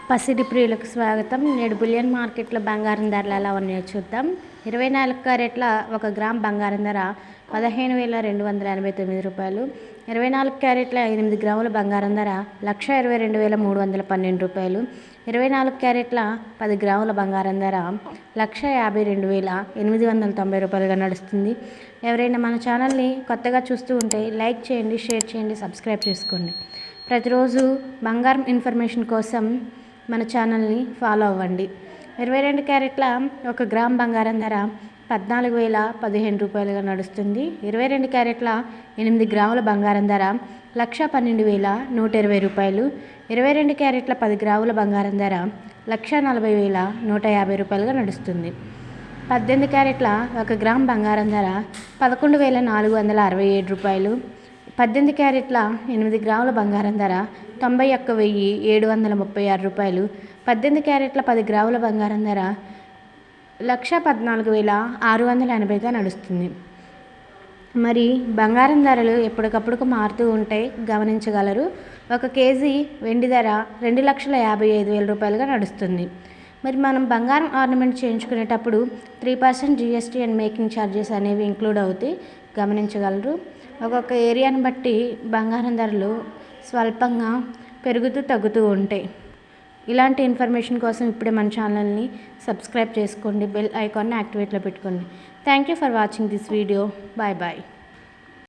పసిడి ప్రియులకు స్వాగతం. నేడు బులియన్ మార్కెట్లో బంగారం ధరలు ఎలా ఉన్నాయో చూద్దాం. 24 క్యారెట్ల 1 గ్రామ్ బంగారం ధర 15,289 రూపాయలు. 24 క్యారెట్ల 8 గ్రాముల బంగారం ధర 1,22,312 రూపాయలు. 24 క్యారెట్ల 10 గ్రాముల బంగారం ధర 1,52,890 రూపాయలుగా నడుస్తుంది. ఎవరైనా మన ఛానల్ని కొత్తగా చూస్తూ ఉంటే లైక్ చేయండి, షేర్ చేయండి, సబ్స్క్రైబ్ చేసుకోండి. ప్రతిరోజు బంగారం ఇన్ఫర్మేషన్ కోసం మన ఛానల్ని ఫాలో అవ్వండి. 22 క్యారెట్ల 1 గ్రామ్ బంగారం ధర 14,015 రూపాయలుగా నడుస్తుంది. 22 క్యారెట్ల 8 గ్రాముల బంగారం ధర 1,12,120 రూపాయలు. 22 క్యారెట్ల 10 గ్రాముల బంగారం ధర 1,40,150 రూపాయలుగా నడుస్తుంది. 18 క్యారెట్ల 1 గ్రామ్ బంగారం ధర 11,467 రూపాయలు. 18 క్యారెట్ల 8 గ్రాముల బంగారం ధర 91,736 రూపాయలు. 18 క్యారెట్ల 10 గ్రాముల బంగారం ధర 1,14,680గా నడుస్తుంది. మరి బంగారం ధరలు ఎప్పటికప్పుడు మారుతూ ఉంటాయి, గమనించగలరు. 1 కేజీ వెండి ధర 2,55,000 రూపాయలుగా నడుస్తుంది. మరి మనం బంగారం ఆర్నమెంట్ చేయించుకునేటప్పుడు 3% GST అండ్ మేకింగ్ ఛార్జెస్ అనేవి ఇంక్లూడ్ అవుతాయి, గమనించగలరు. ఒక్కొక్క ఏరియాని బట్టి బంగారం ధరలు స్వల్పంగా పెరుగుతూ తగ్గుతూ ఉంటాయి. ఇలాంటి ఇన్ఫర్మేషన్ కోసం ఇప్పుడే మన ఛానల్ని సబ్స్క్రైబ్ చేసుకోండి, బెల్ ఐకాన్ని యాక్టివేట్లో పెట్టుకోండి. Thank you for watching this video. Bye bye.